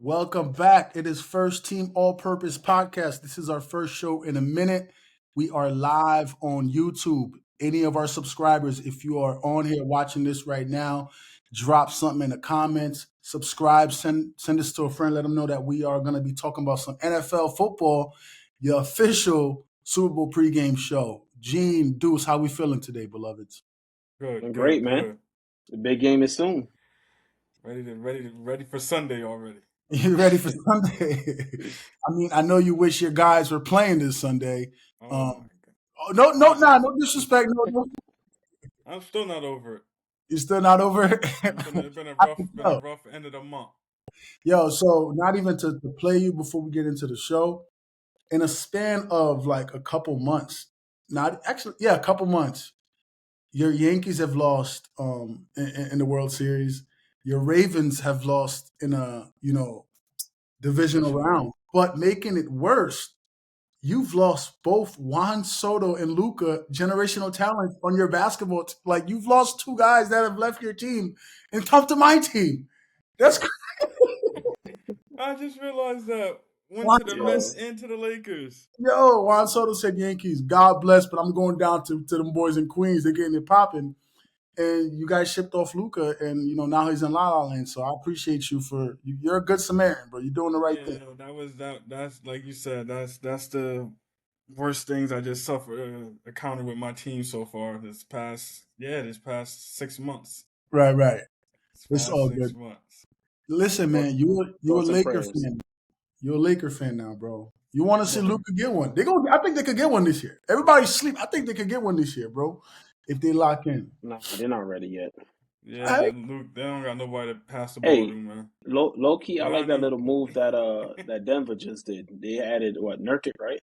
Welcome back. It is First Team All Purpose Podcast. This is our first show in a minute. We are live on YouTube. Any of our subscribers, if you are on here watching this right now, drop something in the comments, subscribe, send this to a friend, let them know that we are going to be talking about some NFL football, the official Super Bowl pregame show. Gene, Duece, how we feeling today, beloveds? Good, Great, good, man. good. The big game is soon. Ready for Sunday already. You ready for Sunday? I mean, I know you wish your guys were playing this Sunday. Oh my Um, God. no disrespect. No, I'm still not over it. you're still not over it. It's been a I rough, can been a tell. rough end of the month. Yo, so not even to play you before we get into the show. In a span of like a couple months, not actually, yeah, a couple months, your Yankees have lost in the World Series. Your Ravens have lost in a divisional Divisional. round. But making it worse, you've lost both Juan Soto and Luca, generational talent on your basketball. Like you've lost two guys that have left your team and come to my team. That's I just realized that went Juan to the Soto. Yeah. Mets and to the Lakers. Yo, Juan Soto said Yankees. God bless, but I'm going down to them boys in Queens. They're getting it popping. And you guys shipped off Luca, and now he's in La La Land. So I appreciate you for you're a good Samaritan, bro. You're doing the right Yeah, thing. no, that's like you said. That's the worst things I just suffered encountered with my team so far this past 6 months. Right, right. This It's past all six good. months. Listen, man, you're a Thoughts and Laker prayers. fan. You're a Laker fan now, bro. You want to see Well, Luca get one? I think they could get one this year. Everybody's sleep. I think they could get one this year, bro. If they lock in. Nah, they're not ready yet. yeah, Hey, Luke, they don't got nobody to pass the ball to, Hey, man. low key, I like that Lonnie, little move that Denver just did. They added what Nurkic, right?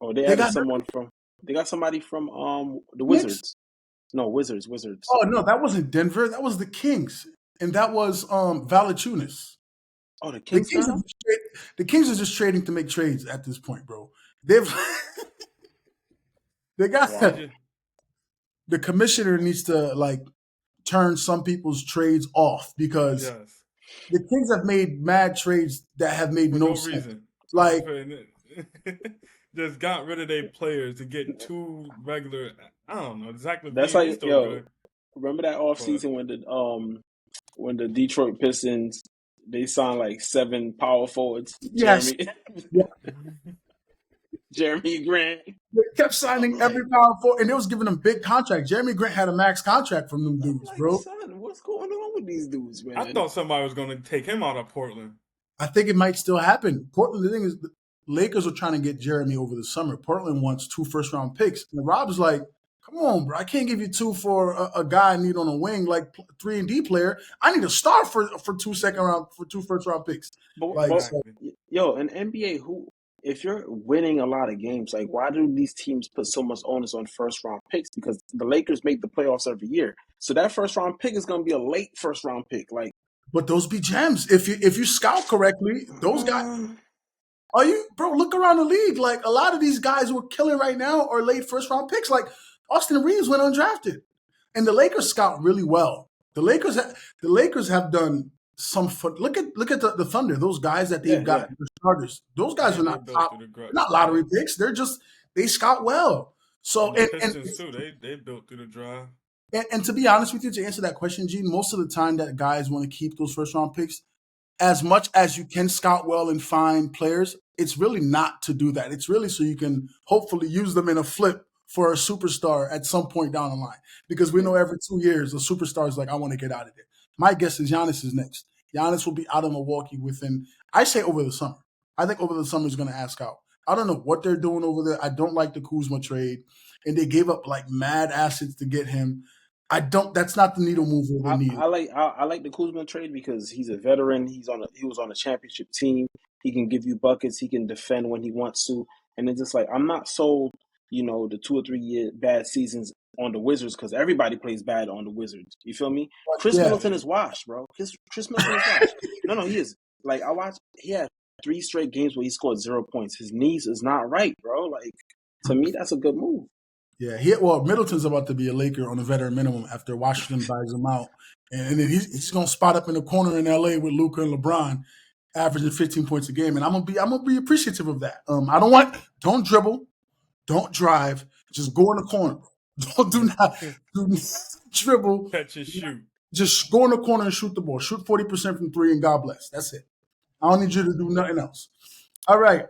Or they they added got someone from. They got somebody from the Knicks. Wizards. No, Wizards. Oh no, that wasn't Denver. That was the Kings, and that was Valanciunas. Oh, the The Kings Kings got are him. just the Kings are just trading to make trades at this point, bro. They've they got they Wow. just the commissioner needs to like turn some people's trades off because yes. the Kings have made mad trades that have made For no no sense. reason. Like Just got rid of their players to get two regular. I don't know. Zach That's Levine, he's like still good, remember that off but season when the Detroit Pistons they signed like seven power forwards, yes, yeah, Jeremy Grant. they kept I'm signing every like, power forward, and they was giving them big contracts. Jeremy Grant had a max contract from them I'm dudes, like, bro. son, what's going on with these dudes, I man? thought somebody was going to take him out of Portland. I think it might still happen. Portland, the thing is, the Lakers were trying to get Jeremy over the summer. Portland wants 2 first-round picks, and Rob's like, "Come on, bro, I can't give you two for a guy I need on a wing like 3-and-D player. I need a star for 2 second round for 2 first-round picks." Like, But so, Exactly. yo, in NBA, who if you're winning a lot of games, like why do these teams put so much onus on first round picks? Because the Lakers make the playoffs every year, so that first round pick is going to be a late first round pick. Like, but those be gems if you scout correctly. Those guys uh, are you, bro? Look around the league. Like a lot of these guys who are killing right now are late first-round picks. Like Austin Reeves went undrafted. And the Lakers scout really well. The Lakers have done some fun. Look at the Thunder. Those guys that they've yeah. got the starters. Those guys Yeah, are they not built top. through the They're not lottery draft. picks. They scout well. So And the Pistons too. They built through the draft. and to be honest with you, to answer that question, Gene, most of the time that guys want to keep those first-round picks, as much as you can scout well and find players, it's really not to do that. It's really so you can hopefully use them in a flip for a superstar at some point down the line. Because we Yeah. know every 2 years a superstar is like, I want to get out of there. My guess is Giannis is next. Giannis will be out of Milwaukee within, I say over the summer. I think over the summer he's going to ask out. I don't know what they're doing over there. I don't like the Kuzma trade. And they gave up like mad assets to get him. That's not the needle mover they need. I like the Kuzma trade because he's a veteran. He was on a championship team. He can give you buckets. He can defend when he wants to. And it's just like I'm not sold. The 2 or 3 year bad seasons on the Wizards because everybody plays bad on the Wizards. You feel me? Chris Yeah. Middleton is washed, bro. Chris Middleton is washed. No, he is. Like I watched. He had 3 straight games where he scored 0 points. His knees is not right, bro. Like to me, that's a good move. Yeah, Middleton's about to be a Laker on a veteran minimum after Washington buys him out, and then he's gonna spot up in the corner in LA with Luca and LeBron averaging 15 points a game, and I'm gonna be appreciative of that. Don't dribble, don't drive, just go in the corner. Don't do not dribble. Catch and shoot. Just go in the corner and shoot the ball. Shoot 40% from three, and God bless. That's it. I don't need you to do nothing else. All right.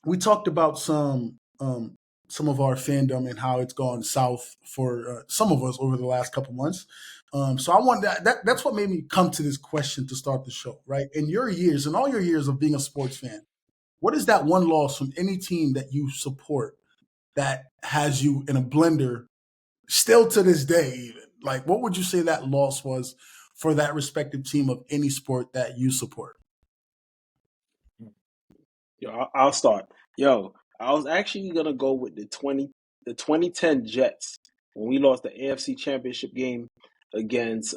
We talked about some of our fandom and how it's gone south for some of us over the last couple months. So I want that's what made me come to this question to start the show. Right, in your years, in all your years of being a sports fan, what is that one loss from any team that you support that has you in a blender still to this day? Even like, what would you say that loss was for that respective team of any sport that you support? Yo, I'll start. Yo, I was actually gonna go with the 2010 Jets when we lost the AFC Championship game against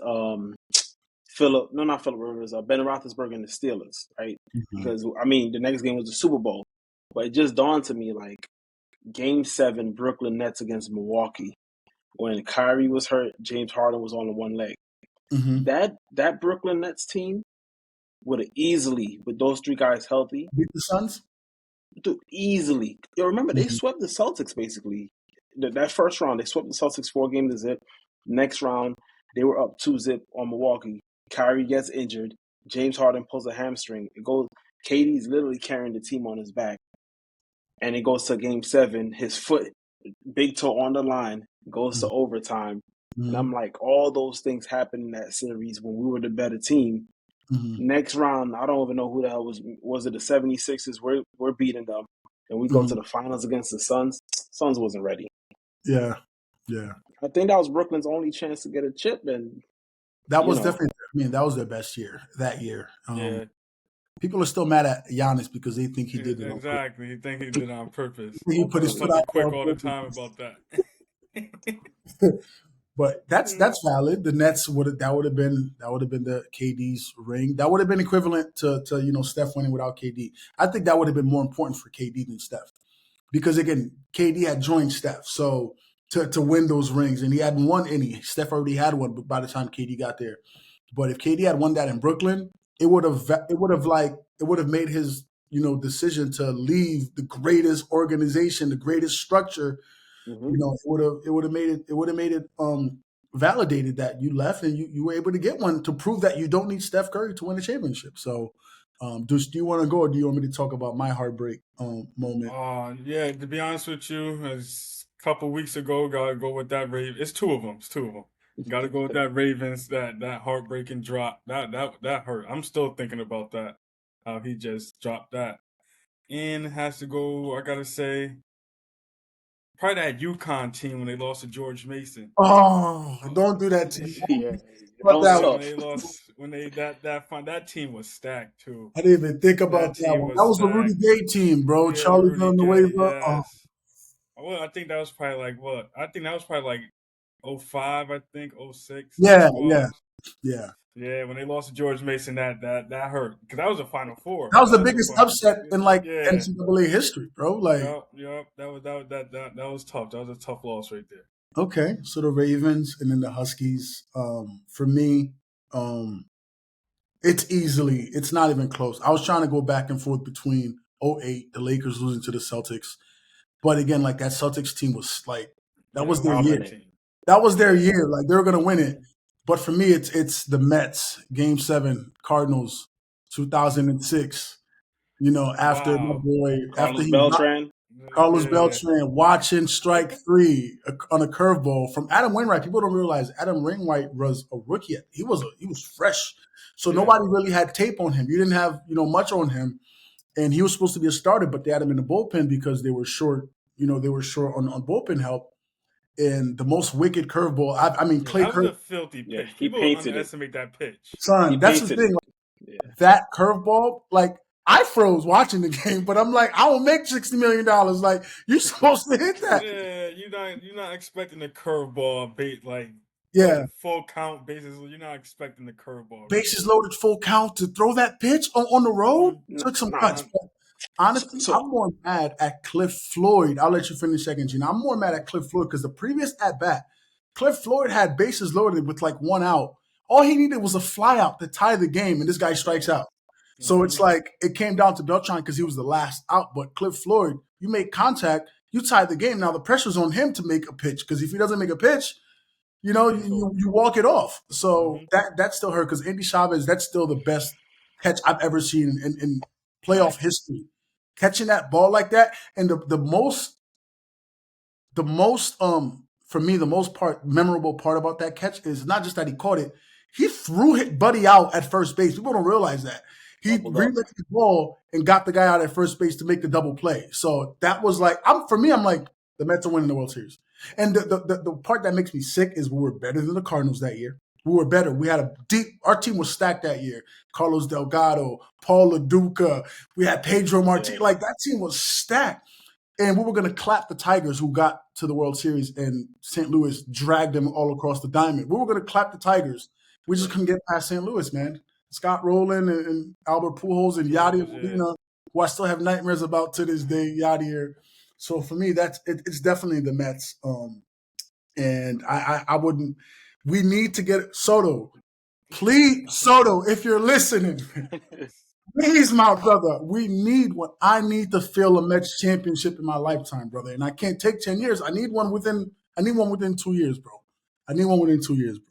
Philip, no, not Philip Rivers, Ben Roethlisberger and the Steelers, right? Mhm. Because I mean, the next game was the Super Bowl, but it just dawned to me like Game 7, Brooklyn Nets against Milwaukee, when Kyrie was hurt, James Harden was on the one leg. Mhm. That Brooklyn Nets team would have easily, with those three guys healthy, Beat the Suns. easily. Yo, remember they Mhm. swept the Celtics basically. That first round, they swept the Celtics 4 games to 0. Next round, they were up 2-0 on Milwaukee. Kyrie gets injured. James Harden pulls a hamstring. It goes. KD's literally carrying the team on his back, and it goes to Game 7. His foot, big toe on the line, goes to overtime. And I'm Mhm. like, all those things happened in that series when we were the better team. Mhm. Next round, I don't even know who the hell was it the 76ers? We're beating them. And we go to Mhm. the finals against the Suns. Suns wasn't ready. Yeah. Yeah. I think that was Brooklyn's only chance to get a chip, and That you was know, definitely. I mean, that was their best year that year. Yeah, People are still mad at Giannis because they think he did it on purpose. exactly. He think he did it on purpose. He on put I his foot tell purpose. out Big there Quick on all the time purpose. about that. But that's valid. The Nets would have been the KD's ring. That would have been equivalent to Steph winning without KD. I think that would have been more important for KD than Steph because again, KD had joined Steph, so to win those rings, and he hadn't won any. Steph already had one, but by the time KD got there, but if KD had won that in Brooklyn, it would have made his decision to leave the greatest organization, the greatest structure. Hmm. It would have made it validated that you left and you were able to get one to prove that you don't need Steph Curry to win a championship. So, do you want to go, or do you want me to talk about my heartbreak moment? Yeah. To be honest with you, as a couple weeks ago, gotta go with that Raven. It's two of them. It's two of them. Got to go with that Ravens. That heartbreaking drop. That hurt. I'm still thinking about that. How he just dropped that. And has to go. I gotta say, probably that UConn team when they lost to George Mason. Oh, don't do that to me. Yeah, that But was that Yeah, when tough. they lost, when they that team was stacked too. I didn't even think about That that team one. was That was the Rudy stacked. Gay team, bro. Yeah, the Charlie Rudy Gay. Villanueva. Oh, Yes. Well, I think that was probably like what? I think that was probably like '05. I think '06. Them yeah, yeah, squads. yeah. Yeah, when they lost to George Mason, that hurt because that was a Final Four. That was the That was a biggest final. upset in like Yeah. NCAA history, bro. Like, Yep. That was tough. That was a tough loss right there. okay, so the Ravens and then the Huskies. For me, um, it's not even close. I was trying to go back and forth between '08, the Lakers losing to the Celtics, but again, like that Celtics team was like that Yeah, was their year. Dominant. team. That was their Yeah. year. Like they were gonna win it. But for me, it's the Mets, Game 7, Cardinals, 2006. Wow. After Carlos he knocked Beltran. Carlos Yeah. Beltran watching strike three on a curveball from Adam Wainwright. People don't realize Adam Wainwright was a rookie. He was fresh, so Yeah. nobody really had tape on him. You didn't have much on him, and he was supposed to be a starter, but they had him in the bullpen because they were short. They were short on bullpen help. And the most wicked curveball. I mean, Yeah. Clay That was Curve, a filthy Yeah, pitch. he People painted it. underestimate that pitch. He son. That's the painted thing. it. Like, Yeah. that curveball, like I froze watching the game, but I'm like, I will make $60 million. Like you're supposed to hit that. Yeah, you're not expecting a curveball bait like Yeah, full count bases. You're not expecting the curveball right bases there. loaded, full count to throw that pitch on the road. Took some Nah. cuts. Not But So, honestly, so I'm more mad at Cliff Floyd. I'll let you finish second, Gina. I'm more mad at Cliff Floyd because the previous at bat, Cliff Floyd had bases loaded with like one out. All he needed was a fly out to tie the game, and this guy strikes out. So it's like it came down to Beltran because he was the last out. But Cliff Floyd, you make contact, you tie the game. Now the pressure's on him to make a pitch because if he doesn't make a pitch, you walk it off. So that still hurt because Andy Chavez, that's still the best catch I've ever seen in playoff Facts. history. Catching that ball like that, and the most for me the most memorable part about that catch is not just that he caught it, he threw his buddy out at first base. People don't realize that he Doubled up. relit the ball and got the guy out at first base to make the double play. So that was like, I'm like, the Mets are winning the World Series. And the part that makes me sick is we were better than the Cardinals that year. We were better. We had our team was stacked that year. Carlos Delgado, Paul LaDuca, we had Pedro Martinez. Like that team was stacked. And we were going to clap the Tigers who got to the World Series and St. Louis dragged them all across the diamond. We were going to clap the Tigers. We just couldn't get past St. Louis, man. Scott Rowland and Albert Pujols and Yadier Molina, who I still have nightmares about to this day, Yadier. So for me, it's definitely the Mets. And I wouldn't. We need to get Soto. Please, Soto, if you're listening, please, my brother, I need to feel a Mets championship in my lifetime, brother. And I can't take 10 years. I need one within 2 years, bro. I need one within 2 years, bro.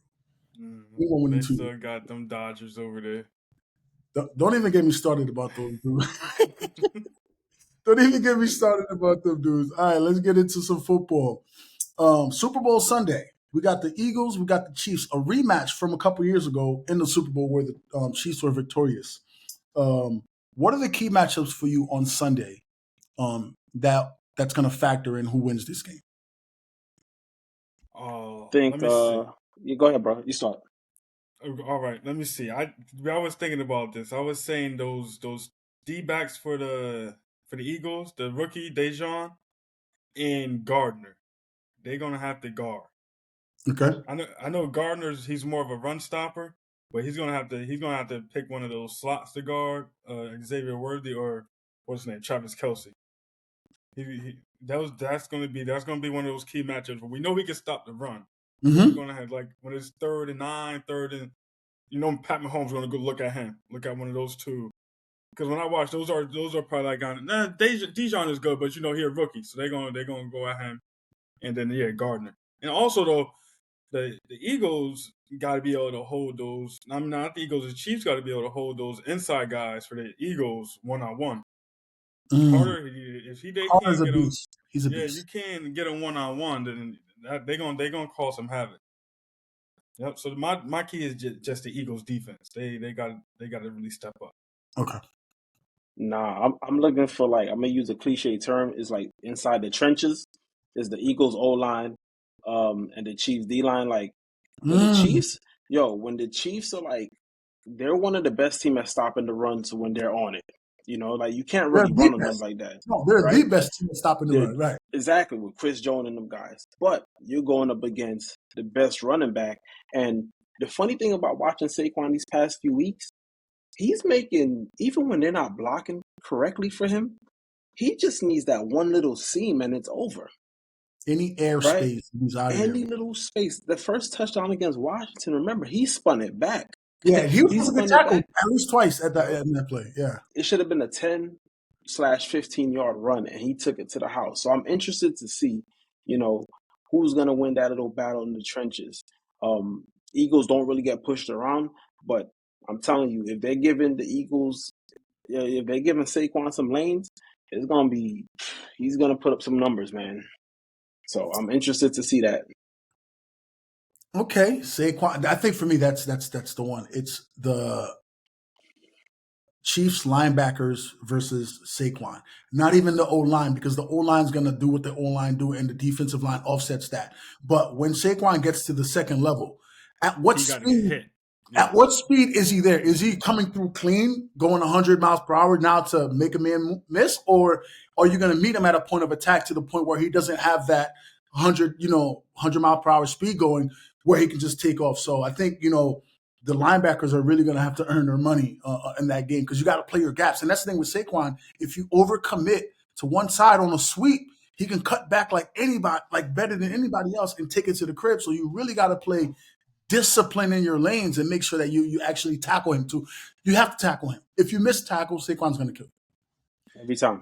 They still got them Dodgers over there. Don't even get me started about those dudes. Don't even get me started about them dudes. All right, let's get into some football. Super Bowl Sunday. We got the Eagles, we got the Chiefs, a rematch from a couple years ago in the Super Bowl where the Chiefs were victorious. What are the key matchups for you on Sunday that's going to factor in who wins this game? Think. Let me see. You go ahead, bro. You start. All right, let me see. I was thinking about this. I was saying those D backs for the Eagles, the rookie Dejon and Gardner. They're gonna have to guard. Okay. I know Gardner's he's more of a run stopper, but he's gonna have to pick one of those slots to guard Xavier Worthy or what's his name, Travis Kelce. That's gonna be one of those key matchups where we know we can stop the run. Mm-hmm. We're gonna have like when it's 3rd and 9, 3rd and Pat Mahomes gonna go look at him, look at one of those two. Because when I watch, those are probably like Dijon is good, but he a rookie, so they're gonna go at him, and then Gardner, and also though the Eagles got to be able to hold those. I mean, not the Eagles, the Chiefs got to be able to hold those inside guys for the Eagles 1-on-1. Carter, if they Carter's can't a get him, beast. He's a beast. you can't get him 1-on-1, then they're gonna cause some havoc. Yep. So my key is just the Eagles defense. They got to really step up. Okay. Nah, I'm looking for, like, I'm gonna use a cliche term. Is like inside the trenches is the Eagles O line, and the Chiefs D line. Like when the Chiefs, when the Chiefs are like, they're one of the best team at stopping the runs when they're on it. Like you can't They're really the run on them best. like that, No, they're right? the best team at stopping the run. Right. Exactly, with Chris Jones and them guys. But you're going up against the best running back. And the funny thing about watching Saquon these past few weeks, he's making, even when they're not blocking correctly for him, he just needs that one little seam and it's over. Any airspace, he's out of there. Any little space. The first touchdown against Washington, remember, he spun it back. Yeah, he was He a good spun it tackle back. at least twice in that play. Yeah. It should have been a 10/15-yard run, and he took it to the house. So I'm interested to see, who's going to win that little battle in the trenches. Eagles don't really get pushed around, but I'm telling you, if they're giving the Eagles, if they're giving Saquon some lanes, he's going to put up some numbers, man. So I'm interested to see that. Okay, Saquon. I think for me, that's the one. It's the Chiefs linebackers versus Saquon. Not even the O-line, because the O-line is going to do what the O-line do, and the defensive line offsets that. But when Saquon gets to the second level, at what speed? At what speed is he there? Is he coming through clean, going 100 miles per hour now to make a man miss, or are you going to meet him at a point of attack to the point where he doesn't have that 100 mile per hour speed going, where he can just take off? So I think the linebackers are really going to have to earn their money in that game, because you got to play your gaps. And that's the thing with Saquon. If you overcommit to one side on a sweep, he can cut back like anybody, like better than anybody else, and take it to the crib. So you really got to play discipline in your lanes and make sure that you actually tackle him too. You have to tackle him. If you miss tackles, Saquon's going to kill you. Every time.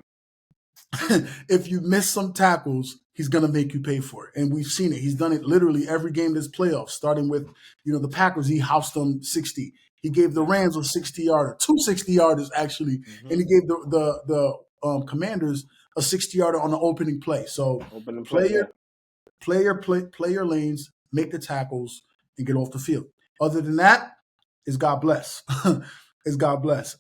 If you miss some tackles, he's going to make you pay for it. And we've seen it. He's done it literally every game this playoff, starting with, the Packers. He housed them 60. He gave the Rams a 60-yarder, 2 60-yarders actually, and he gave the Commanders a 60-yarder on the opening play. So Open and play play. play your lanes, make the tackles, and get off the field. Other than that, is God bless. Is God bless.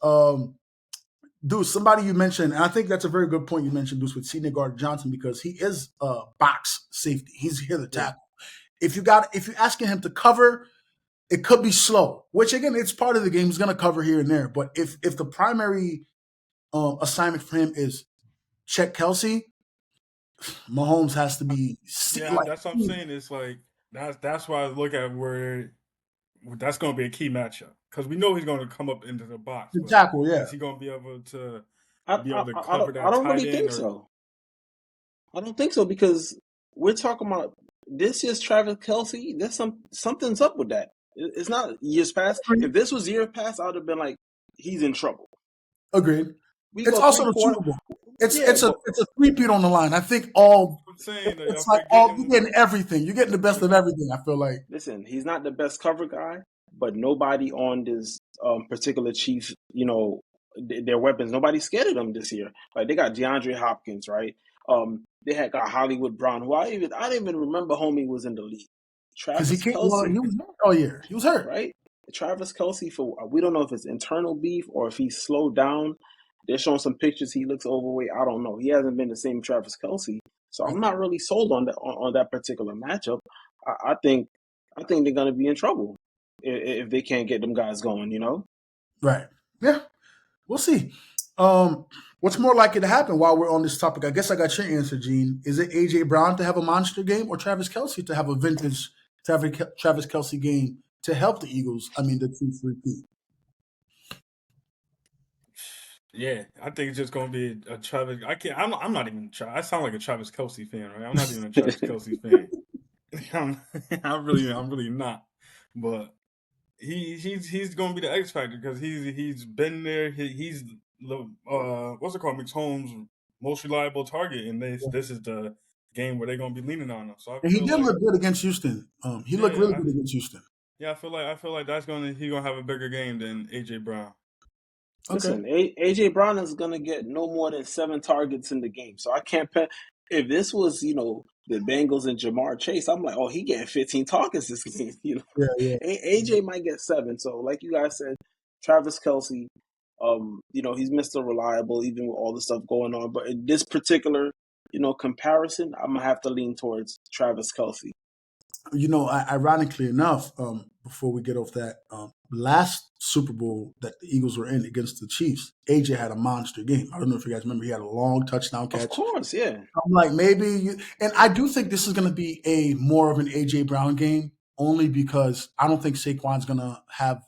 Duce, somebody you mentioned, and I think that's a very good point you mentioned, Duce, with Senior Guard Johnson, because he is a box safety. He's here to tackle. If you're asking him to cover, it could be slow, which again, it's part of the game. He's going to cover here and there. But if the primary assignment for him is check Kelsey, Mahomes has to be Yeah, that's what I'm saying. It's like that's why I look at where that's going to be a key matchup because we know he's going to come up into the box. But tackle. Yeah, is he going to I be able to I cover that don't tight really end? think so. I don't think so because we're talking about this year's Travis Kelsey. There's something's up with that. It's not years past. agreed. If this was years past, I would have been like, he's in trouble. Agreed. We It's go also three the quarter. Super Bowl. It's Yeah, it's a but it's a three-peat on the line. I think all I'm saying that y'all it's like all you're forgetting. getting everything. You're getting the best of everything. I feel like. listen, he's not the best cover guy, but nobody on this particular Chiefs, their weapons, nobody's scared of them this year. Like they got DeAndre Hopkins, right? They had got Hollywood Brown, who I didn't even remember homie was in the league. Because he Travis can't. Well, Kelsey, he was hurt all year. He was hurt. right? Travis Kelsey, for we don't know if it's internal beef or if he's slowed down. They're showing some pictures. He looks overweight. I don't know. He hasn't been the same Travis Kelsey, so I'm not really sold on that particular matchup. I think they're going to be in trouble if they can't get them guys going. Right. Yeah. We'll see. What's more likely to happen while we're on this topic? I guess I got your answer, Gene. Is it AJ Brown to have a monster game or Travis Kelsey to have a vintage Travis Kelsey game to help the Eagles? I mean, the Chiefs repeat. Yeah, I think it's just going to be a Travis. I can't. I'm not even. I sound like a Travis Kelsey fan, right? I'm not even a Travis Kelsey fan. I'm really not. But he's going to be the X factor because he's been there. He's what's it called? McHolmes' most reliable target, and this is the game where they're going to be leaning on him. So I And he feel did like look good against Houston. He looked really yeah, good against Houston. I feel like he's gonna have a bigger game than AJ Brown. Okay. Listen, AJ Brown is going to get no more than 7 targets in the game, so I can't. If this was the Bengals and Jamar Chase, I'm like, oh, he getting 15 targets this game. Yeah, yeah. AJ might get 7. So, like you guys said, Travis Kelsey, he's Mr. Reliable even with all the stuff going on. But in this particular, comparison, I'm gonna have to lean towards Travis Kelsey. Ironically enough, before we get off that, last Super Bowl that the Eagles were in against the Chiefs, AJ had a monster game. I don't know if you guys remember. He had a long touchdown catch. Of course, yeah. I'm like, and I do think this is going to be a more of an AJ Brown game, only because I don't think Saquon's going to have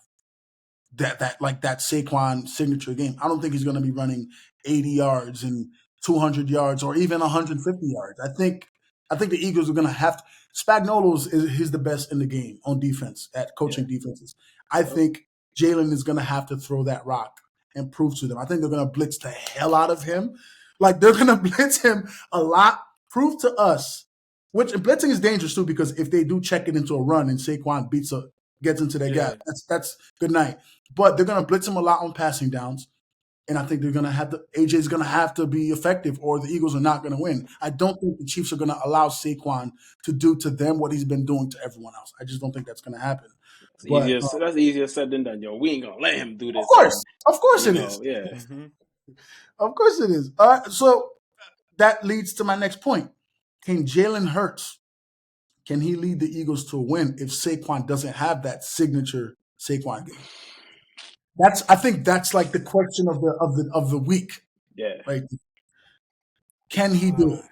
that Saquon signature game. I don't think he's going to be running 80 yards and 200 yards or even 150 yards. I think the Eagles are going to have to. Spagnuolo's he's the best in the game on defense at coaching defenses. I think Jalen is going to have to throw that rock and prove to them. I think they're going to blitz the hell out of him. Like they're going to blitz him a lot. Prove to us, which blitzing is dangerous too, because if they do check it into a run and Saquon gets into their gap, that's good night. But they're going to blitz him a lot on passing downs. And I think they're going to have to, AJ's going to have to be effective or the Eagles are not going to win. I don't think the Chiefs are going to allow Saquon to do to them what he's been doing to everyone else. I just don't think that's going to happen. But That's easier said than done, yo. We ain't going to let him do this. Of course it is. Yeah. Mm-hmm. Of course it is. All right. So that leads to my next point. Can Jalen Hurts, can he lead the Eagles to a win if Saquon doesn't have that signature Saquon game? I think that's like the question of the week. Yeah. Right? Can he do it?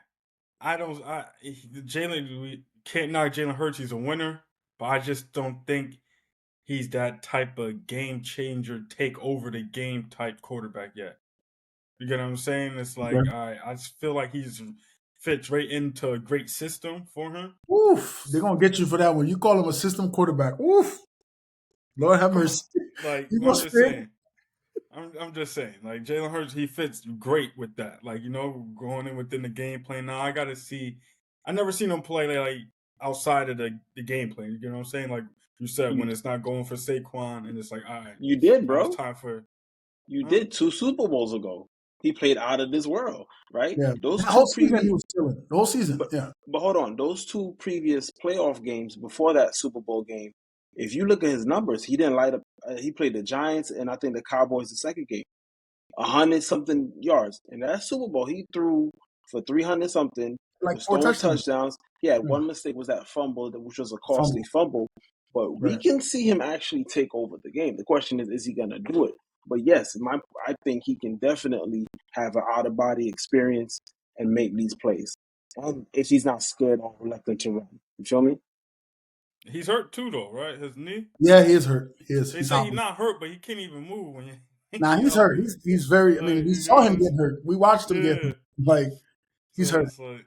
Jalen, we can't knock Jalen Hurts. He's a winner, but I just don't think he's that type of game changer, take over the game type quarterback yet. You get what I'm saying? It's like I just feel like fits right into a great system for him. Oof, they're gonna get you for that one. You call him a system quarterback. Oof, Lord have Come on, mercy. like He I'm was just fit. saying. I'm just saying, like Jalen Hurts, he fits great with that. Like going in within the game plan. Now I gotta see. I never seen him play like outside of the game plan. You know what I'm saying? Like you said, You when it's not going for Saquon, and it's like, all right, you did, now it's bro. time for, You huh? did 2 Super Bowls ago. He played out of this world, right? Yeah, Those that whole two season he previous, was killing. The whole season, but yeah. but hold on, those 2 previous playoff games before that Super Bowl game. If you look at his numbers, he didn't light up. He played the Giants and I think the Cowboys the second game. 100 something yards. In that Super Bowl, he threw for 300 something Like with 4 stolen touchdowns. touchdowns. He had Yeah. one mistake was that fumble, which was a costly Fumble. fumble. But we Right. can see him actually take over the game. The question is he going to do it? But yes, I think he can definitely have an out of body experience and make these plays. And if he's not scared or reluctant to run, you feel me? He's hurt too, though, right? His knee. Yeah, he is hurt. He is. They He's say he's hobbling. not hurt, but he can't even move when Nah, you he's out hurt. there. He's very. I mean, Like we you saw know, him get hurt. We watched him get yeah. hurt. Like he's So hurt. it's like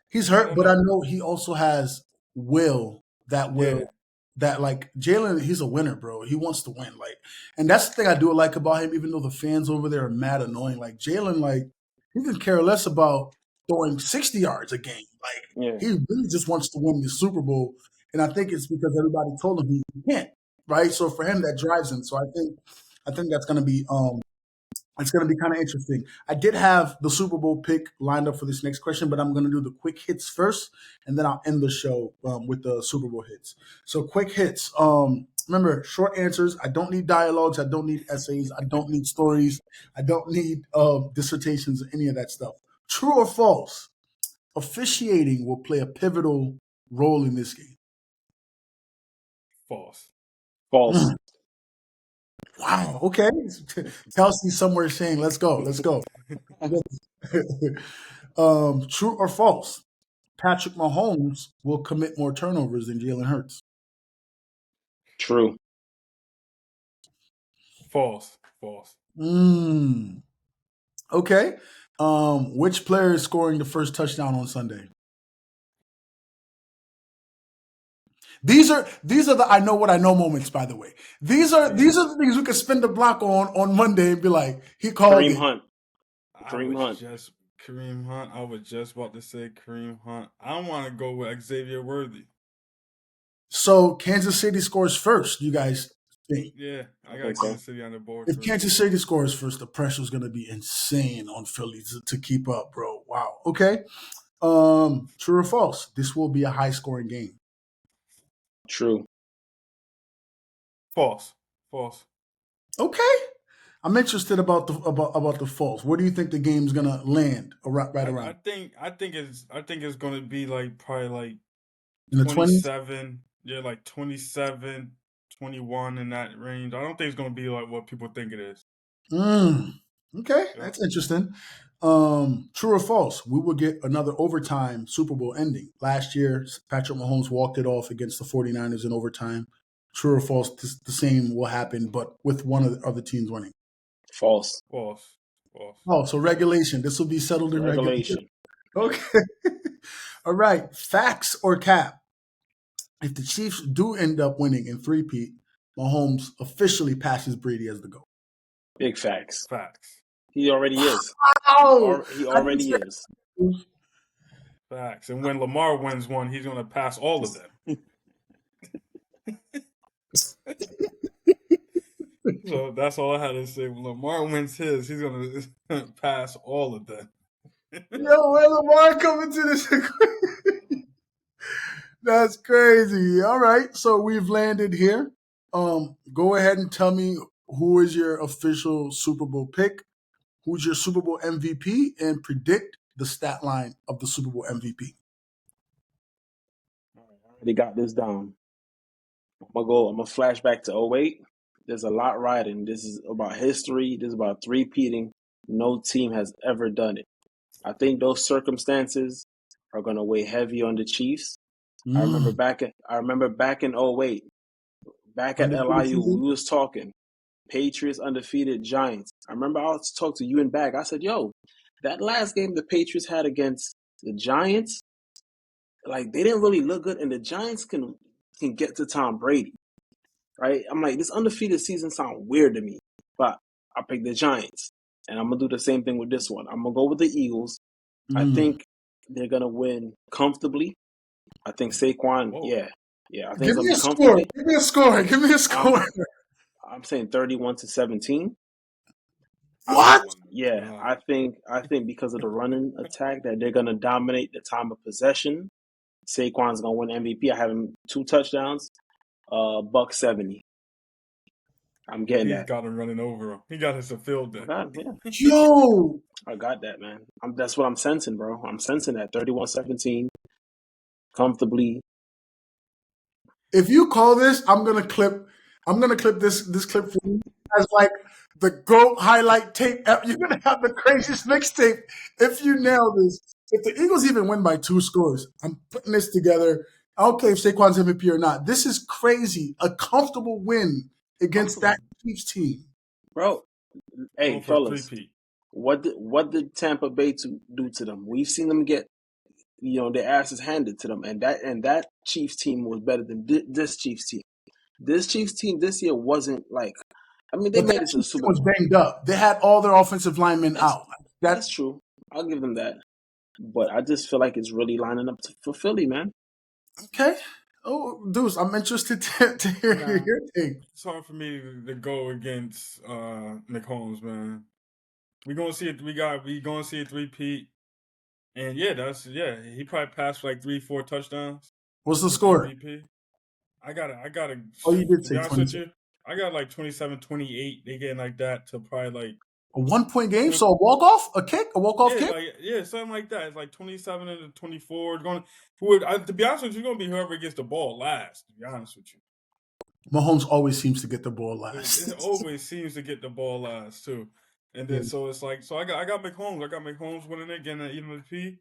He's I hurt, don't but I know. know he also has will. That Yeah, will. That like Jalen, he's a winner, bro. He wants to win. Like, and that's the thing I do like about him. Even though the fans over there are mad annoying, like Jalen, like he can care less about throwing 60 yards a game. Like Yeah. he really just wants to win the Super Bowl, and I think it's because everybody told him he can't. Right. So for him, that drives him. So I think that's gonna be it's going to be kind of interesting. I did have the Super Bowl pick lined up for this next question, but I'm going to do the quick hits first, and then I'll end the show with the Super Bowl hits. So, quick hits. Remember, short answers. I don't need dialogues. I don't need essays. I don't need stories. I don't need dissertations, any of that stuff. True or false? Officiating will play a pivotal role in this game. false. False. Wow. Okay. Kelsey somewhere saying, "Let's go. Let's go." True or false? Patrick Mahomes will commit more turnovers than Jalen Hurts. True. False. False. Okay. Which player is scoring the first touchdown on Sunday? These are the I know what I know moments. By the way, these are See, the things we could spend the block on Monday and be like, he called Kareem it. Hunt. I Kareem was Hunt. just Kareem Hunt. I was just about to say Kareem Hunt. I want to go with Xavier Worthy. So Kansas City scores first. You guys think? Yeah, I I got think so. Kansas City on the board If first. Kansas City scores first, the pressure is going to be insane on Philly to keep up, bro. Wow. Okay. True or false? This will be a high scoring game. True. False. False. Okay. I'm interested about the false. Where do you think the game's gonna land? Right I around think I think it's gonna be like probably like in the 20s. 27. Yeah, like 27, 21 in that range. I don't think it's gonna be like what people think it is. Okay, Yep. that's interesting. True or false? We will get another overtime Super Bowl ending. Last year, Patrick Mahomes walked it off against the 49ers in overtime. True or false? The same will happen, but with one of the other teams winning. False. False. False. Oh, so regulation. This will be settled in regulation. Regulation. Okay. All right. Facts or cap? If the Chiefs do end up winning in three-peat, Mahomes officially passes Brady as the GOAT. Big facts. Facts. He already is. Wow! He I didn't already say is. Facts. And when Lamar wins one, he's gonna pass all of them. So that's all I had to say. When Lamar wins his, he's gonna pass all of them. Yo, where Lamar coming to this? That's crazy. All right, so we've landed here. Go ahead and tell me who is your official Super Bowl pick, who's your Super Bowl MVP, and predict the stat line of the Super Bowl MVP. I already got this down. I'm gonna flash back to '08. There's a lot riding. This is about history. This is about three-peating. No team has ever done it. I think those circumstances are gonna weigh heavy on the Chiefs. Mm. I remember back in '08, back at Undefeated LIU, season? we was talking Patriots undefeated Giants. I remember I was talking to you and back. I said, "Yo, that last game the Patriots had against The Giants, like they didn't really look good, and the Giants can get to Tom Brady, right? I'm like, this undefeated season sounds weird to me, but I picked the Giants, and I'm gonna do the same thing with this one. I'm gonna go with the Eagles. I think they're gonna win comfortably. I think Saquon, Whoa. yeah, I think Give it's gonna me be a score. comfortably. Give me a score. Give me a score. I'm saying 31-17. What? Oh my Yeah, God. I think because of the running attack that they're gonna dominate the time of possession. Saquon's gonna win MVP. I have him 2 touchdowns. $170. I'm getting He's that. got him running over him. He got us a field I day. got yeah. Yo, I got that, man. That's what I'm sensing, bro. I'm sensing that 31-17 comfortably. if you call this, I'm gonna clip. I'm gonna clip this clip for you as like the GOAT highlight tape. You're gonna have the craziest mixtape if you nail this. If the Eagles even win by 2 scores, I'm putting this together. I don't care if Saquon's MVP or not. This is crazy. A comfortable win against that Comfortable. Chiefs team. Bro, hey Going for a fellas, three-peat. what did Tampa Bay do to them? We've seen them get their asses handed to them, and that Chiefs team was better than this Chiefs team. This Chiefs team this year wasn't like. I mean, they But made that it to the Chiefs team Super was Bowl. banged up. They had all their offensive linemen That's out. that's That true. I'll give them that. But I just feel like it's really lining up for Philly, man. okay. Oh, Deuce, I'm interested to hear Nah, your take. it's hard for me to go against McCombs, man. We gonna see it. We gonna see a three-peat. And he probably passed for like 3-4 touchdowns What's the with score? MVP. I gotta Oh, you did to be say honest with 27. you, I got like 27-28. They getting like that to probably like A 1 point game? 20, So a walk off? A kick? A walk off yeah, kick? something like that. It's like 27-24. It's going to be honest with you, it's gonna be whoever gets the ball last, to be honest with you. Mahomes always seems to get the ball It last. always seems to get the ball last too. And Yeah. then so it's like I got McCombs. I got McCombs winning it, getting an MVP,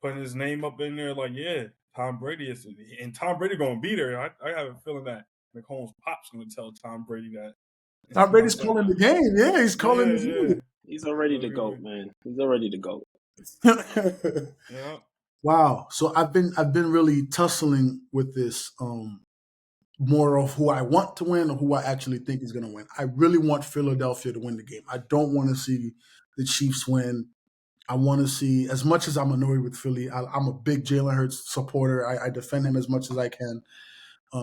putting his name up in there, like, yeah, Tom Brady is, and Tom Brady gonna be there. I have a feeling that McCombs pop's gonna tell Tom Brady that. Tom You know what I'm Brady's saying? calling the game. Yeah, he's calling Yeah. the He's already So the it's gonna GOAT, man. He's already the GOAT. game. yeah. Wow. So I've been really tussling with this more of who I want to win or who I actually think is going to win. I really want Philadelphia to win the game. I don't want to see the Chiefs win. I want to see, as much as I'm annoyed with Philly, I'm a big Jalen Hurts supporter. I defend him as much as I can.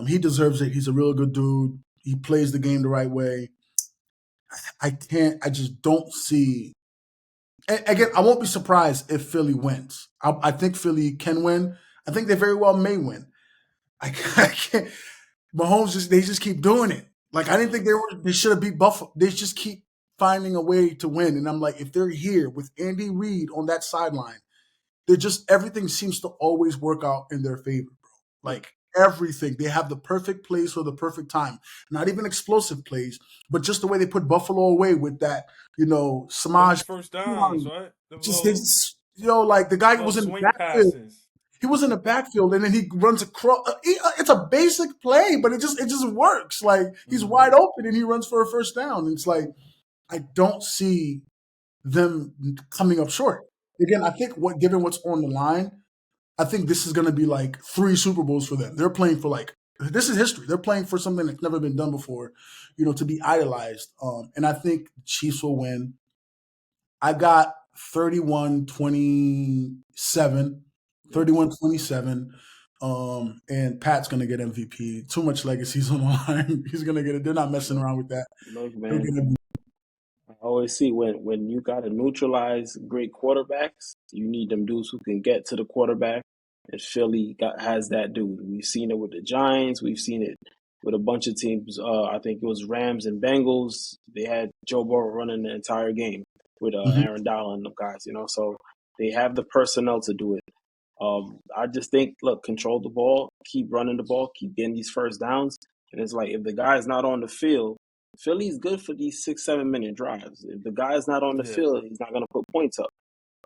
He deserves it. He's a real good dude. He plays the game the right way. I just don't see. Again, I won't be surprised if Philly wins. I think Philly can win. I think they very well may win. I can't. Mahomes they just keep doing it. Like I didn't think they should have beat Buffalo. They just keep finding a way to win. And I'm like, if they're here with Andy Reid on that sideline, they're just everything seems to always work out in their favor, bro. Hmm. Like everything. They have the perfect plays for the perfect time. Not even explosive plays, but just the way they put Buffalo away with that, Those Samaj. first downs, right? The They little just, like the guy little was in the swing backfield. passes. He was in the backfield and then he runs across. It's a basic play, but it just works. Like he's Mm-hmm. wide open and he runs for a first down. It's like I don't see them coming up short. Again, I think given what's on the line, I think this is going to be like 3 Super Bowls for them. They're playing for this is history. They're playing for something that's never been done before, to be idolized. And I think Chiefs will win. I got 31-27, Yeah. 31-27. And Pat's gonna get MVP. Too much legacy's on the line. He's gonna get it. They're not messing Look, around with that. look, He'll man. get MVP. I always see when you got to neutralize great quarterbacks, you need them dudes who can get to the quarterback. And Philly has that dude. We've seen it with the Giants. We've seen it with a bunch of teams. I think it was Rams and Bengals. They had Joe Burrow running the entire game with Mhm. Aaron Donald and the guys. So they have the personnel to do it. I just think, look, control the ball, keep running the ball, keep getting these first downs. And it's like if the guy's not on the field, Philly's good for these 6-7 minute drives. If the guy's not on the Yeah. field, he's not going to put points up.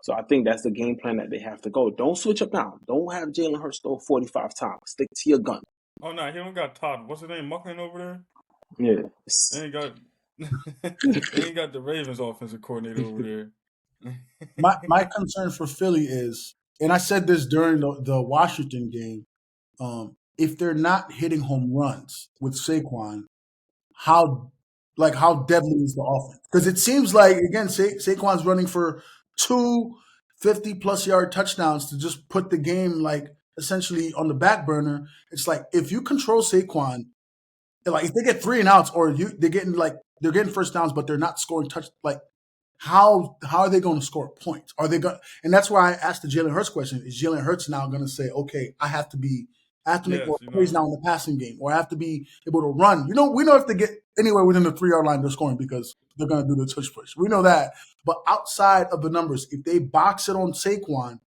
So I think that's the game plan that they have to go. Don't switch up now. Don't have Jalen Hurts throw 45 times. Stick to your gun. Oh no, he don't got Todd. What's his name? Muckling over there. Yeah. They ain't got. They ain't got the Ravens offensive coordinator over there. My concern for Philly is and I said this during the Washington game. If they're not hitting home runs with Saquon, how how deadly is the offense? Because it seems like again Saquon's running for 250 plus yard touchdowns to just put the game essentially on the back burner. It's like if you control Saquon, like if they get three and outs or they're getting first downs, but they're not scoring how are they going to score points? Are they going? And that's why I asked the Jalen Hurts question: is Jalen Hurts now going to say, "Okay, I have to make more Yes, plays now in the passing game, or I have to be able to run"? We know if they get anywhere within the 3 yard line, they're scoring because they're going to do the tush push. We know that. But outside of the numbers, if they box it on Saquon,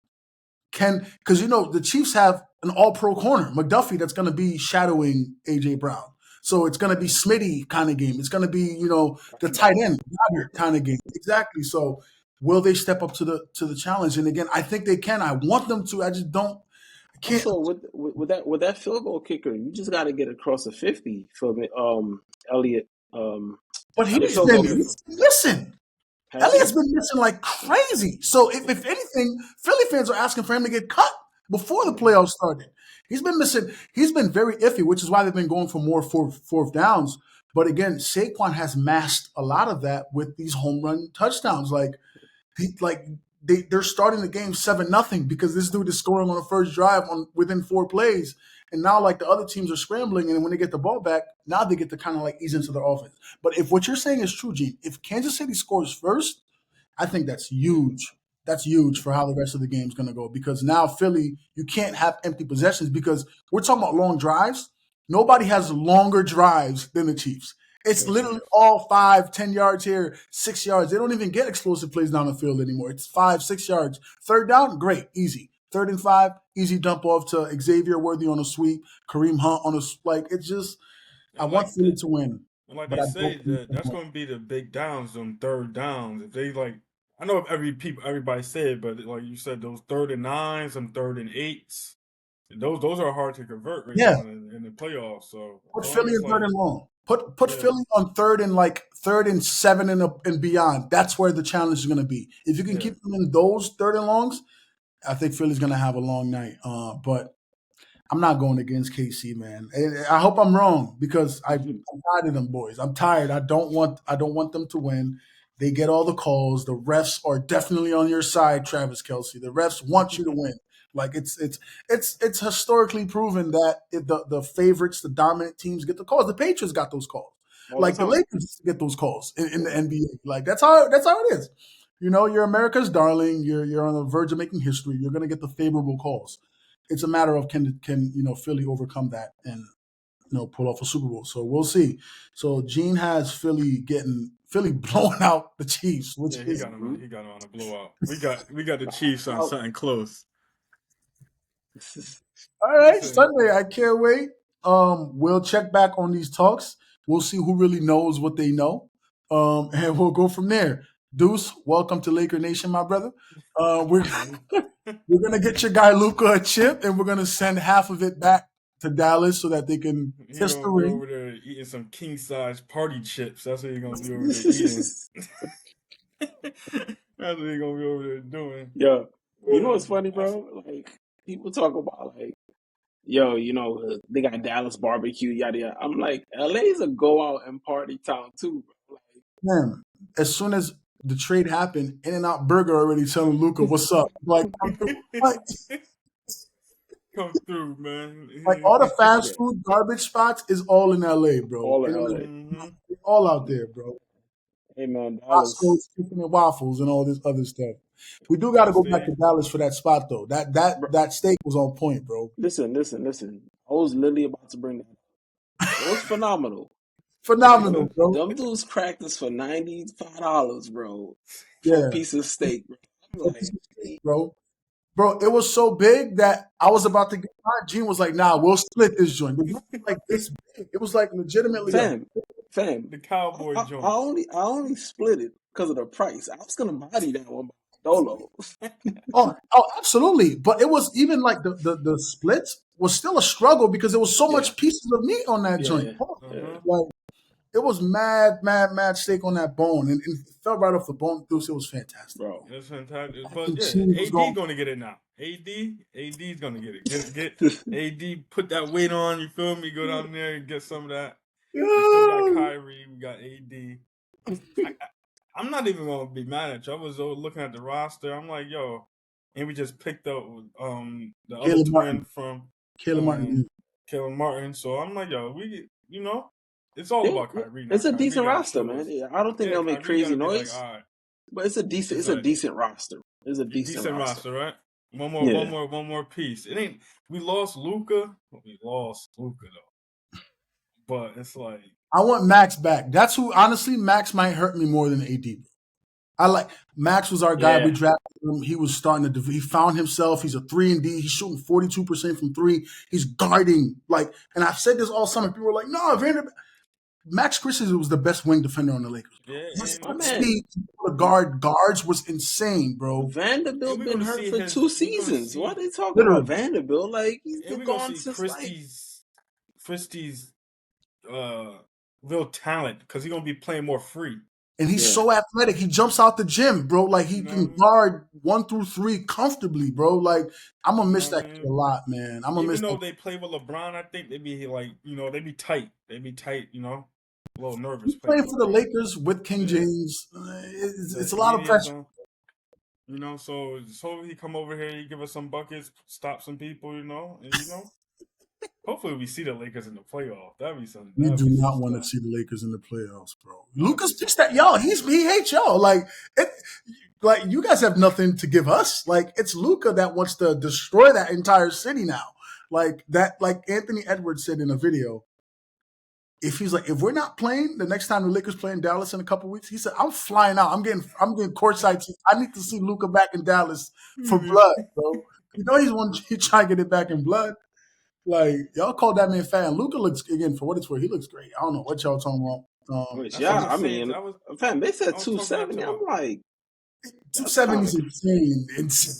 because the Chiefs have an all pro corner, McDuffie, that's going to be shadowing AJ Brown. So it's going to be Smitty kind of game. It's going to be, the tight end kind of game. Exactly. So will they step up to the challenge? And again, I think they can. I want them to. I just don't. I can't. Also, with that field goal kicker, you just got to get across the 50 for Elliott. But The he's field been goal kicker missing. has he? Elliott's been missing like crazy. So if anything, Philly fans are asking for him to get cut before the playoffs started. He's been missing. He's been very iffy, which is why they've been going for more fourth downs. But again, Saquon has masked a lot of that with these home run touchdowns. They're starting the game 7-0 because this dude is scoring on the first drive within 4 plays. And now the other teams are scrambling, and when they get the ball back, now they get to kind of ease into their offense. But if what you're saying is true, Gene, if Kansas City scores first, I think that's huge. That's huge for how the rest of the game's going to go because now Philly, you can't have empty possessions because we're talking about long drives. Nobody has longer drives than the Chiefs. It's That's literally right. all 5, 10 yards here, 6 yards. They don't even get explosive plays down the field anymore. It's 5, 6 yards. Third down, great, easy. Third and 5, easy dump off to Xavier Worthy on a sweep, Kareem Hunt on a it's just I and want like Philly the to win, and like but they I say don't think that they that's win. going to be the big downs on third downs. If they I know if everybody say it, but like you said, those third and nines and third and eights, those are hard to convert right Yeah, now in the playoffs. So as put long Philly as in third and long. Put yeah, Philly on third and 7 and beyond. That's where the challenge is going to be. If you can yeah, keep them in those third and longs, I think Philly's going to have a long night. But I'm not going against KC, man. I hope I'm wrong because I'm tired of them boys. I'm tired. I don't want them to win. They get all the calls. The refs are definitely on your side, Travis Kelsey. The refs want you to win. It's historically proven that the favorites, the dominant teams get the calls. The Patriots got those calls. All the Like the time. Lakers get those calls in the Yeah. NBA. Like that's how it is. You're America's darling. You're on the verge of making history. You're gonna get the favorable calls. It's a matter of can Philly overcome that and pull off a Super Bowl. So we'll see. So Gene has Philly blowing out the Chiefs, which yeah. He is got him. Hmm. He got him on a blowout. We got the Chiefs on Now, something close. all You right. say Sunday, I can't wait. We'll check back on these talks. We'll see who really knows what they know, and we'll go from there. Deuce, welcome to Laker Nation, my brother. We're man, we're gonna get your guy Luca a chip, and we're gonna send half of it back to Dallas so that they can he kiss the gonna be ring. over there eating some king size party chips. That's what he gonna be over there eating. That's what he gonna be over there doing. yeah. You know Uh, what's funny, I s- bro? Like people talk about yo, they got Dallas barbecue, yada yada. I'm like, LA's a go out and party town too, bro. Man, as soon as the trade happened, In and Out Burger already telling Luca, "What's up?" Like, come through. Come through, Like all the man. fast Yeah, food garbage spots is all in LA, bro. all in And LA. hmm all out there, bro. Hey man, Costco's, Dallas, chicken and waffles, and all this other stuff. We do got to That go back to stay. Dallas for that spot though. That that bro. that steak was on point, bro. Listen. I was literally about to bring that up. It was phenomenal. Phenomenal, bro. Them dudes cracked us for $95, bro, for a Yeah, piece of steak, bro. I'm for a piece like, of steak, bro. Bro, it was so big that I was about to get mine. Gene was like, "Nah, we'll split this joint." The joint was like this big. It was like legitimately a fam, fam. The cowboy I joint. only split it because of the price. I was gonna body that one by Dolo. Oh, absolutely. But it was even like the splits was still a struggle because there was so Yeah, much pieces of meat on that joint. yeah, yeah. Uh-huh. Like, It was mad steak on that bone, and it fell right off the bone. Dude, it was fantastic, bro. bro. It's fantastic. Mac But and yeah, cheese was AD going. gonna get it now. AD's gonna get it. Get AD. Put that weight on. You feel me? Go down there and get some of that. We still got Yo. Kyrie. We got AD. I'm not even gonna be mad at you. I was looking at the roster. I'm like, yo, and we just picked up the other Caleb twin Martin. from Caleb Martin. Kevin Martin. So I'm like, yo, it's all Yeah, about Kyrie now. it's a Kyrie decent got to roster, show man. us. Yeah, I don't think Yeah, they'll make Kyrie got crazy to be like, noise, all right, but it's a it's a decent roster. It's a decent decent roster. roster, right? Yeah. One more piece. It ain't. We lost Luca. We lost Luca though, but it's like I want Max back. That's who, honestly, Max might hurt me more than AD. I like Max was our guy. We Yeah. drafted him. He was starting to. He found himself. He's a 3-and-D. He's shooting 42% from three. He's guarding like. And I've said this all summer. People were like, "No, Vanderbilt." Max Christensen was the best wing defender on the Lakers, bro. yeah, His My man, speed to guards was insane, bro. and Vanderbilt we're been gonna hurt see for his. 2 seasons. What are they talking about? Literally, Vanderbilt? Like, he's And been we're gonna gone see since, like, Christie's uh real talent because he's gonna be playing more free. and he's yeah. so athletic. He jumps out the gym, bro. Like You he know what I can mean? guard 1 through 3 comfortably, bro. Like I'm gonna You miss know what that I kid a mean? lot, man. I'm gonna miss Even though that. they play with LeBron, I think they be like, they be tight. They be tight, A little nervous He's playing playing with for the LeBron. Lakers with King Yeah. James. It's The a lot of media's pressure. on. So he come over here, he give us some buckets, stop some people, and hopefully we see the Lakers in the playoff. We That'd do be some not want to stuff. see the Lakers in the playoffs, bro. That'd Lucas be some thinks that stuff. y'all. He hates y'all. Like you guys have nothing to give us. Like it's Luca that wants to destroy that entire city now. Like that. Like Anthony Edwards said in a video. If we're not playing the next time the Lakers play in Dallas in a couple weeks, he said, I'm flying out. I'm getting courtside seats. I need to see Luca back in Dallas for blood, bro. He's trying to get it back in blood. Like y'all call that man fat. Luca looks again for what it's worth. He looks great. I don't know what y'all talking about. Which, That's what I yeah, was I saying. mean, fam, they said I was talking that 270. to my I'm like, that's 270 kind is of insane.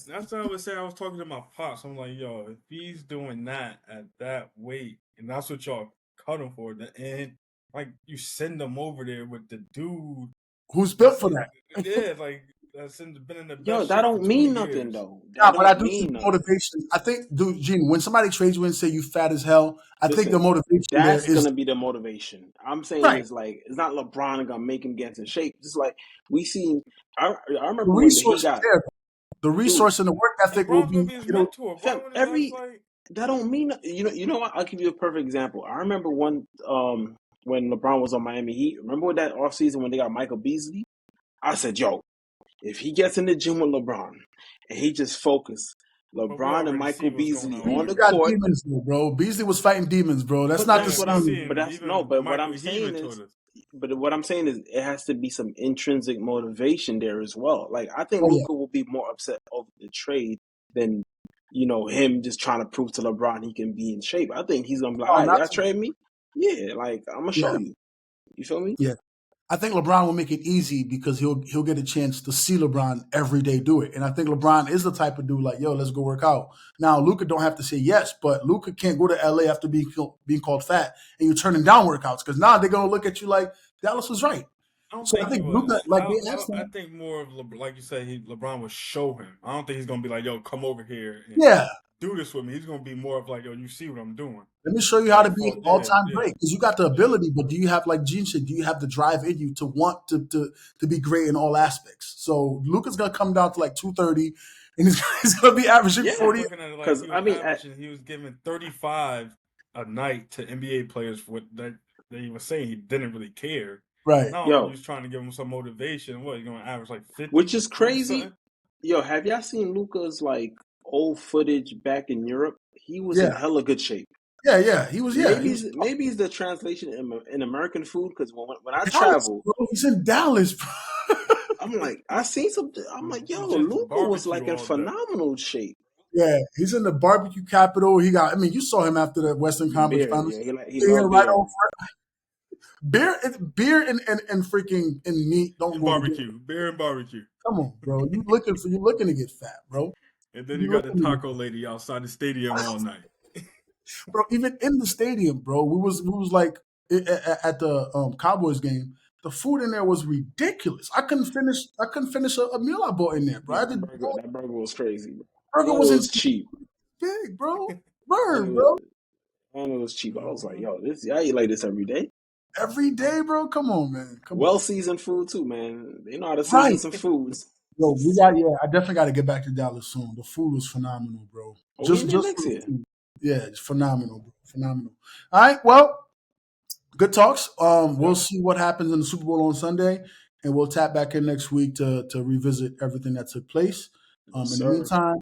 That's what I was saying. I was talking to my pops. I'm like, yo, if he's doing that at that weight, and that's what y'all cut him for, and like you send him over there with the dude Who's built that's for that? been in the yo. best That shape for don't 20 mean nothing years. though. Nah, That but I don't do see mean the nothing. motivation. I think, dude, Gene, when somebody trades you and say you fat as hell, I think the Listen, motivation there that's is gonna be the motivation. I'm saying right. is like it's not LeBron gonna make him get in shape. Just like we seen. I The remember when he resource is got there. The dude. resource and the work ethic will LeBron's gonna be. be his It'll. mentor. Fam, That's every like that don't mean you know what? I'll give you a perfect example. I remember when LeBron was on Miami Heat. Remember that offseason when they got Michael Beasley? I said, yo, if he gets in the gym with LeBron and he just focus but we LeBron and already see Michael what's going Beasley on with on Beasley the got Beasley. court, demons, though, bro. Beasley was fighting demons, bro. That's but not the that's Yeah, what we I'm same. but seen that's no, even but what Michael. I'm He saying even is told us. but what I'm saying is it has to be some intrinsic motivation there as well. Like I think Oh yeah. Luka will be more upset over the trade than him just trying to prove to LeBron he can be in shape. I think he's gonna be like, all Oh, right, not y'all to, trade me? Yeah, like I'm gonna show yeah, you. You feel me? yeah. I think LeBron will make it easy because he'll get a chance to see LeBron every day do it. And I think LeBron is the type of dude like, yo, let's go work out. Now Luca don't have to say yes, but Luca can't go to LA after being called fat and you're turning down workouts because now they're gonna look at you like Dallas was right. I don't So I think he think Luca, was. like they asked I him, think more of like you said, LeBron would show him. I don't think he's gonna be like, "Yo, come over here and yeah, do this with me." He's gonna be more of like, "Yo, you see what I'm doing?" let me show you how to Like, be fuck, an yeah, all-time yeah, great because you got the yeah. ability, but do you have, like Gene said, do you have the drive in you to want to be great in all aspects? So Luca's gonna come down to like 230, and he's gonna be averaging I was 40. Yeah, looking at it like because he I was mean, averaging. He was giving 35 a night to NBA players for what that they were saying he didn't really care. Right. Now when he yo, was trying to give him some motivation, what he's gonna average like which 50, is 40 crazy. something. Yo, have y'all seen Luca's like old footage back in Europe? He was in Yeah. hella good shape. Yeah. He was. Yeah. He was Maybe it's the translation in American food because when I Dallas, travel, bro. He's in Dallas, bro. I'm like I seen something. I'm like, yo, Just Luca was barbecue like in all day. phenomenal shape. Yeah, he's in the barbecue capital. He got. I mean, you saw him after the Western Conference Beer, Finals. yeah, he Yeah, loved right beer. on beer and freaking and meat don't And go together. barbecue, beer and barbecue. Come on, bro. You looking to get fat, bro. And then you You got the looking to get taco lady outside the stadium all night. bro. Even in the stadium, bro. We was like at the Cowboys game. The food in there was ridiculous. I couldn't finish a meal I bought in there, bro. Yeah, that burger was crazy, bro. Burger And it was was insane cheap. big, bro. And it Bird, was bro. and it was cheap. I was like, Mhm. yo, I eat like this every day. Every day, bro. Come on, man. Come on. Well seasoned food too, man. They know how to season Right. some foods. Yo, I definitely got to get back to Dallas soon. The food was phenomenal, bro. Oh, we in there Just for next the year. food. Yeah, it's phenomenal, bro. Phenomenal. All right, well, good talks. We'll Yep. see what happens in the Super Bowl on Sunday, and we'll tap back in next week to revisit everything that took place. Yes, In the sir. meantime,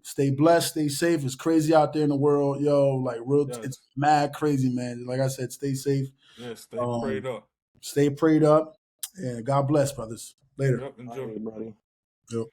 stay blessed, stay safe. It's crazy out there in the world, yo. Like it's Yes. mad crazy, man. Like I said, stay safe. Yeah. Stay Um, prayed up. stay prayed up, and God bless, brothers. Later. Yep. All Enjoy. right, buddy. Yo.